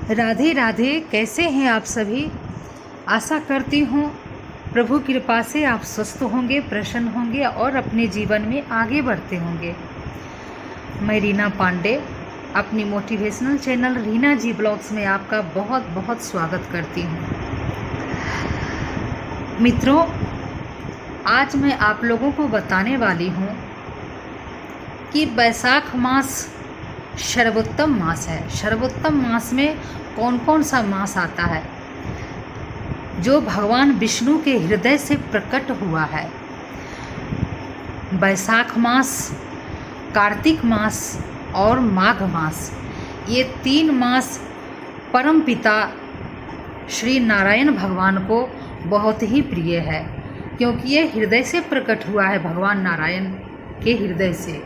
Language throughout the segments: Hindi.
राधे राधे। कैसे हैं आप सभी। आशा करती हूँ प्रभु कृपा से आप स्वस्थ होंगे, प्रसन्न होंगे और अपने जीवन में आगे बढ़ते होंगे। मैं रीना पांडे अपनी मोटिवेशनल चैनल रीना जी ब्लॉग्स में आपका बहुत बहुत स्वागत करती हूँ। मित्रों, आज मैं आप लोगों को बताने वाली हूँ कि बैसाख मास सर्वोत्तम मास है। सर्वोत्तम मास में कौन कौन सा मास आता है जो भगवान विष्णु के हृदय से प्रकट हुआ है। बैसाख मास, कार्तिक मास और माघ मास, ये 3 मास परम पिता श्री नारायण भगवान को बहुत ही प्रिय है, क्योंकि ये हृदय से प्रकट हुआ है, भगवान नारायण के हृदय से।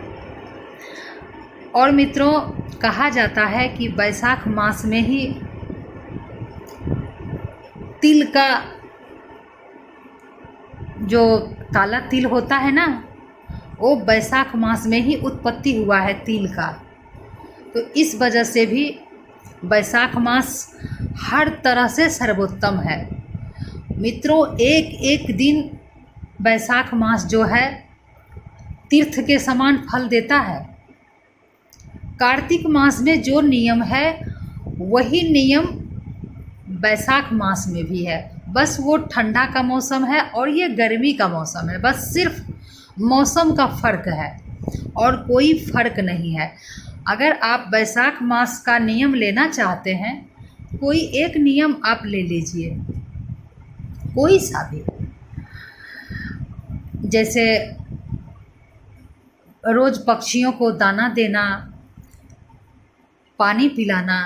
और मित्रों, कहा जाता है कि बैसाख मास में ही तिल का जो काला तिल होता है ना, वो बैसाख मास में ही उत्पत्ति हुआ है तिल का। तो इस वजह से भी बैसाख मास हर तरह से सर्वोत्तम है। मित्रों, एक एक दिन बैसाख मास जो है तीर्थ के समान फल देता है। कार्तिक मास में जो नियम है वही नियम बैसाख मास में भी है। बस वो ठंडा का मौसम है और ये गर्मी का मौसम है, बस सिर्फ मौसम का फ़र्क है और कोई फ़र्क नहीं है। अगर आप बैसाख मास का नियम लेना चाहते हैं, कोई एक नियम आप ले लीजिए, कोई सा भी। जैसे रोज़ पक्षियों को दाना देना, पानी पिलाना,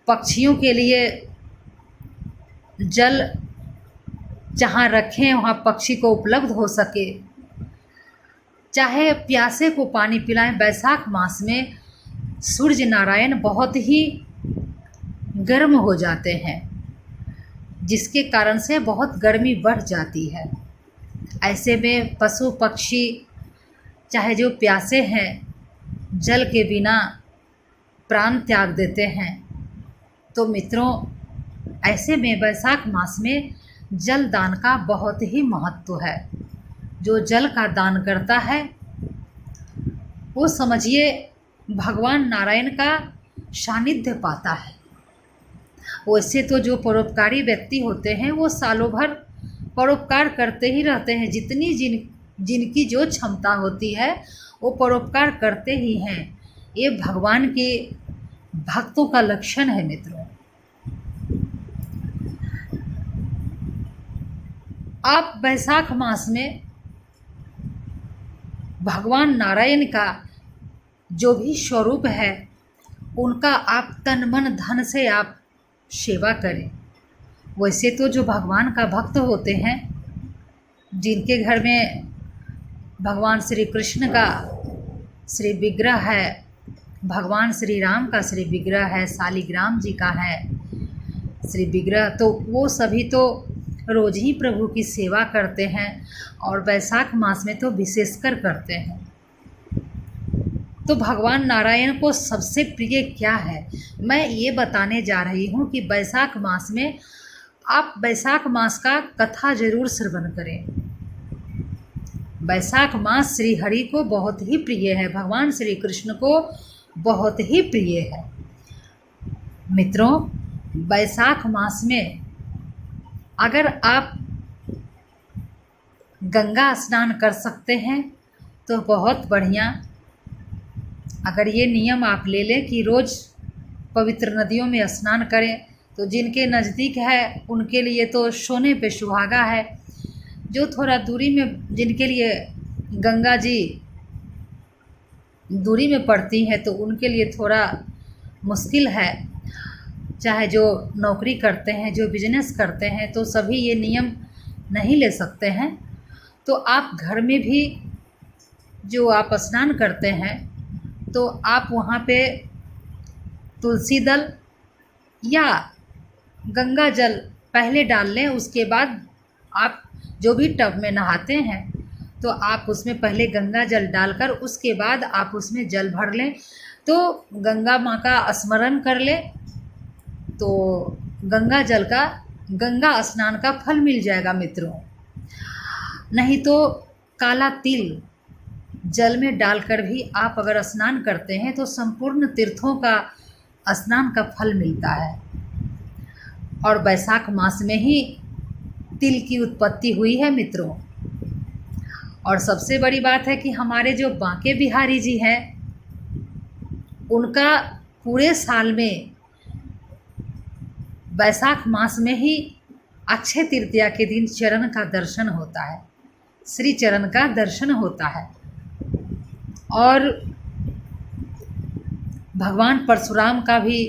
पक्षियों के लिए जल जहाँ रखें वहाँ पक्षी को उपलब्ध हो सके, चाहे प्यासे को पानी पिलाएं। बैसाख मास में सूर्य नारायण बहुत ही गर्म हो जाते हैं, जिसके कारण से बहुत गर्मी बढ़ जाती है। ऐसे में पशु पक्षी चाहे जो प्यासे हैं, जल के बिना प्राण त्याग देते हैं। तो मित्रों, ऐसे में बैसाख मास में जल दान का बहुत ही महत्व है। जो जल का दान करता है वो समझिए भगवान नारायण का सानिध्य पाता है। वैसे तो जो परोपकारी व्यक्ति होते हैं वो सालों भर परोपकार करते ही रहते हैं। जिनकी जो क्षमता होती है वो परोपकार करते ही हैं। ये भगवान के भक्तों का लक्षण है। मित्रों, आप बैसाख मास में भगवान नारायण का जो भी स्वरूप है उनका आप तन मन धन से आप सेवा करें। वैसे तो जो भगवान का भक्त होते हैं, जिनके घर में भगवान श्री कृष्ण का श्री विग्रह है, भगवान श्री राम का श्री विग्रह है, शालिग्राम जी का है श्री विग्रह, तो वो सभी तो रोज़ ही प्रभु की सेवा करते हैं और बैसाख मास में तो विशेषकर करते हैं। तो भगवान नारायण को सबसे प्रिय क्या है, मैं ये बताने जा रही हूँ कि बैसाख मास में आप बैसाख मास का कथा जरूर श्रवण करें। बैसाख मास श्री हरि को बहुत ही प्रिय है, भगवान श्री कृष्ण को बहुत ही प्रिय है। मित्रों, बैसाख मास में अगर आप गंगा स्नान कर सकते हैं तो बहुत बढ़िया। अगर ये नियम आप ले लें कि रोज़ पवित्र नदियों में स्नान करें, तो जिनके नज़दीक है उनके लिए तो सोने पे सुहागा है। जो थोड़ा दूरी में, जिनके लिए गंगा जी दूरी में पड़ती है, तो उनके लिए थोड़ा मुश्किल है। चाहे जो नौकरी करते हैं, जो बिजनेस करते हैं, तो सभी ये नियम नहीं ले सकते हैं। तो आप घर में भी जो आप स्नान करते हैं, तो आप वहाँ पे तुलसी दल या गंगा जल पहले डाल लें। उसके बाद आप जो भी टब में नहाते हैं, तो आप उसमें पहले गंगा जल डालकर उसके बाद आप उसमें जल भर लें। तो गंगा माँ का स्मरण कर लें तो गंगा जल का, गंगा स्नान का फल मिल जाएगा मित्रों। नहीं तो काला तिल जल में डालकर भी आप अगर स्नान करते हैं तो संपूर्ण तीर्थों का स्नान का फल मिलता है। और बैसाख मास में ही तिल की उत्पत्ति हुई है मित्रों। और सबसे बड़ी बात है कि हमारे जो बांके बिहारी जी हैं, उनका पूरे साल में बैसाख मास में ही अक्षय तृतीया के दिन चरण का दर्शन होता है, श्री चरण का दर्शन होता है। और भगवान परशुराम का भी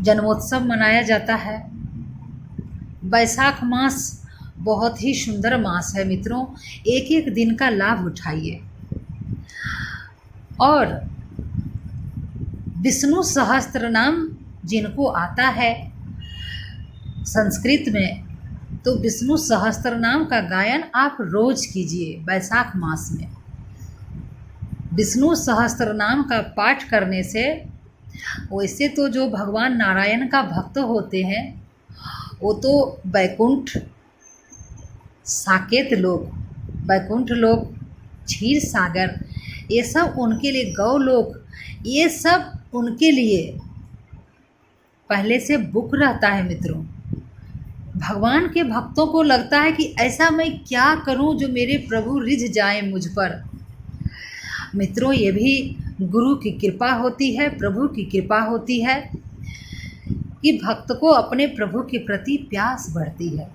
जन्मोत्सव मनाया जाता है। बैसाख मास बहुत ही सुंदर मास है मित्रों, एक एक दिन का लाभ उठाइए। और विष्णु सहस्त्र नाम जिनको आता है संस्कृत में, तो विष्णु सहस्त्र नाम का गायन आप रोज कीजिए बैसाख मास में। विष्णु सहस्त्र नाम का पाठ करने से, वैसे तो जो भगवान नारायण का भक्त होते हैं वो तो बैकुंठ, साकेत लोक, बैकुंठ लोक, क्षीर सागर, ये सब उनके लिए, गौलोक, ये सब उनके लिए पहले से बुक रहता है मित्रों। भगवान के भक्तों को लगता है कि ऐसा मैं क्या करूं जो मेरे प्रभु रिझ जाए मुझ पर। मित्रों, ये भी गुरु की कृपा होती है, प्रभु की कृपा होती है कि भक्त को अपने प्रभु के प्रति प्यास बढ़ती है।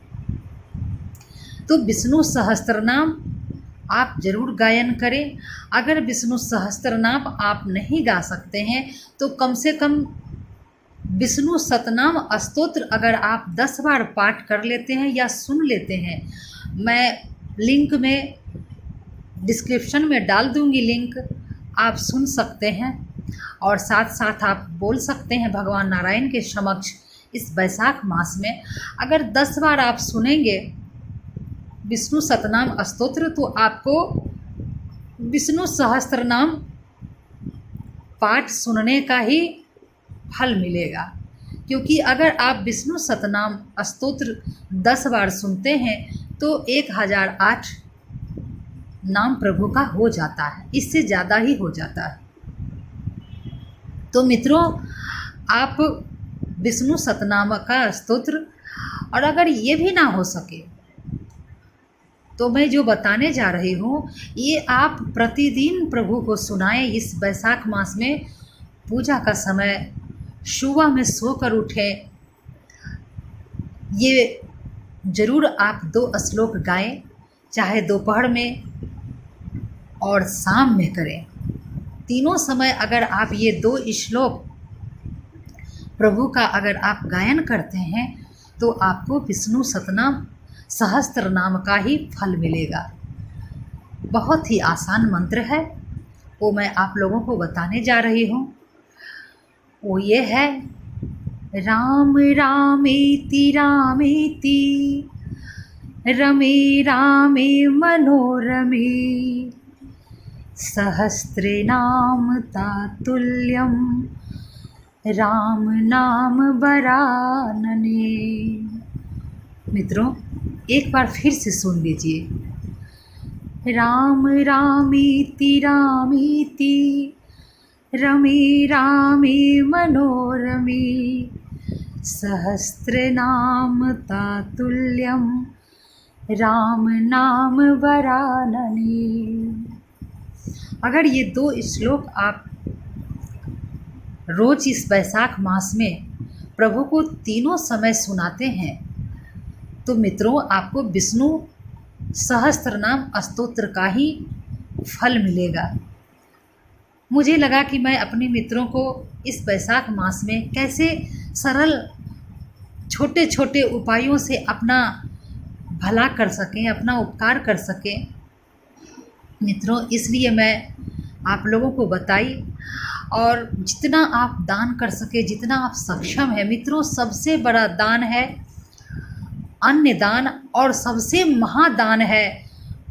तो विष्णु सहस्त्रनाम आप जरूर गायन करें। अगर विष्णु सहस्त्रनाम आप नहीं गा सकते हैं तो कम से कम विष्णु सतनाम स्तोत्र अगर आप 10 बार पाठ कर लेते हैं या सुन लेते हैं, मैं लिंक में डिस्क्रिप्शन में डाल दूंगी लिंक, आप सुन सकते हैं। और साथ साथ आप बोल सकते हैं भगवान नारायण के समक्ष इस बैसाख मास में अगर 10 बार आप सुनेंगे विष्णु सतनाम स्तोत्र तो आपको विष्णु सहस्त्रनाम पाठ सुनने का ही फल मिलेगा। क्योंकि अगर आप विष्णु सतनाम स्तोत्र 10 बार सुनते हैं तो 1008 नाम प्रभु का हो जाता है, इससे ज़्यादा ही हो जाता है। तो मित्रों, आप विष्णु सतनाम का स्तोत्र, और अगर ये भी ना हो सके तो मैं जो बताने जा रही हूँ ये आप प्रतिदिन प्रभु को सुनाएं। इस बैसाख मास में पूजा का समय सुबह में सोकर उठें, ये ज़रूर आप 2 श्लोक गाएं, चाहे दोपहर में और शाम में करें। तीनों समय अगर आप ये 2 श्लोक प्रभु का अगर आप गायन करते हैं तो आपको विष्णु सतनाम सहस्त्र नाम का ही फल मिलेगा। बहुत ही आसान मंत्र है, वो मैं आप लोगों को बताने जा रही हूँ। वो ये है, राम रामेति रामेति रमे रामे मनोरमे सहस्रनाम तातुल्यम राम नाम वरानने। मित्रों, एक बार फिर से सुन लीजिए, राम रामेति रामेति रमे रामे मनोरमे सहस्रनाम तातुल्यम राम नाम वरानने। अगर ये 2 श्लोक आप रोज इस बैसाख मास में प्रभु को तीनों समय सुनाते हैं तो मित्रों आपको विष्णु सहस्त्रनाम स्तोत्र का ही फल मिलेगा। मुझे लगा कि मैं अपने मित्रों को इस बैसाख मास में कैसे सरल छोटे छोटे उपायों से अपना भला कर सकें, अपना उपकार कर सकें मित्रों, इसलिए मैं आप लोगों को बताई। और जितना आप दान कर सके, जितना आप सक्षम है मित्रों, सबसे बड़ा दान है अन्य दान, और सबसे महादान है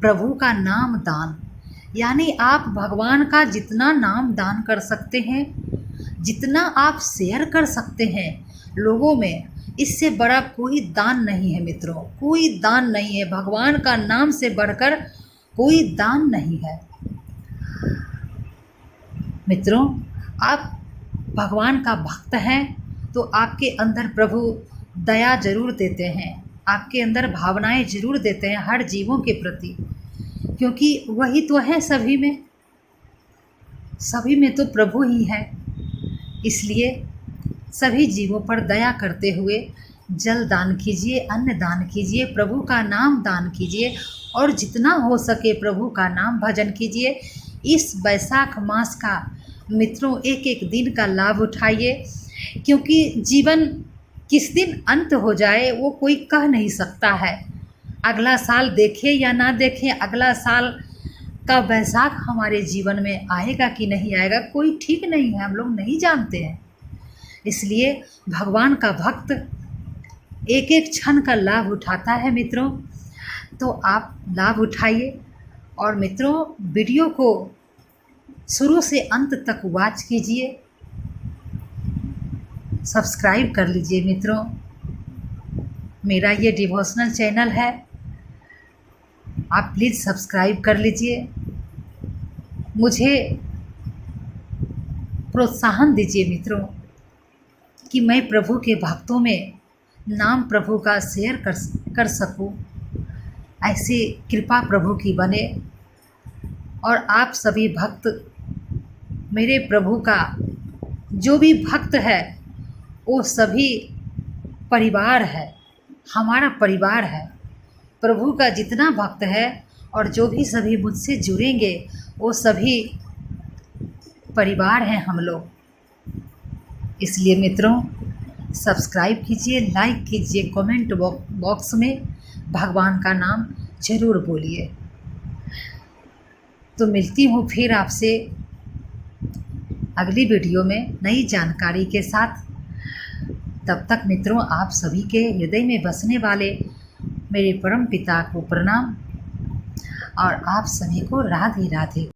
प्रभु का नाम दान। यानी आप भगवान का जितना नाम दान कर सकते हैं, जितना आप शेयर कर सकते हैं लोगों में, इससे बड़ा कोई दान नहीं है मित्रों, कोई दान नहीं है। भगवान का नाम से बढ़कर कोई दान नहीं है। मित्रों, आप भगवान का भक्त हैं तो आपके अंदर प्रभु दया जरूर देते हैं, आपके अंदर भावनाएं जरूर देते हैं हर जीवों के प्रति, क्योंकि वही तो है सभी में तो प्रभु ही है। इसलिए सभी जीवों पर दया करते हुए जल दान कीजिए, अन्न दान कीजिए, प्रभु का नाम दान कीजिए और जितना हो सके प्रभु का नाम भजन कीजिए। इस वैशाख मास का मित्रों एक एक दिन का लाभ उठाइए, क्योंकि जीवन किस दिन अंत हो जाए वो कोई कह नहीं सकता है। अगला साल देखें या ना देखें, अगला साल का वैशाख हमारे जीवन में आएगा कि नहीं आएगा कोई ठीक नहीं है, हम लोग नहीं जानते हैं। इसलिए भगवान का भक्त एक एक क्षण का लाभ उठाता है मित्रों, तो आप लाभ उठाइए। और मित्रों, वीडियो को शुरू से अंत तक वॉच कीजिए, सब्सक्राइब कर लीजिए मित्रों। मेरा ये डिवोशनल चैनल है, आप प्लीज़ सब्सक्राइब कर लीजिए, मुझे प्रोत्साहन दीजिए मित्रों कि मैं प्रभु के भक्तों में नाम प्रभु का शेयर कर सकूं। ऐसी कृपा प्रभु की बने और आप सभी भक्त, मेरे प्रभु का जो भी भक्त है वो सभी परिवार है, हमारा परिवार है। प्रभु का जितना भक्त है और जो भी सभी मुझसे जुड़ेंगे वो सभी परिवार हैं हम लोग। इसलिए मित्रों, सब्सक्राइब कीजिए, लाइक कीजिए, कमेंट बॉक्स में भगवान का नाम जरूर बोलिए। तो मिलती हूँ फिर आपसे अगली वीडियो में नई जानकारी के साथ। तब तक मित्रों, आप सभी के हृदय में बसने वाले मेरे परम पिता को प्रणाम और आप सभी को राधे राधे।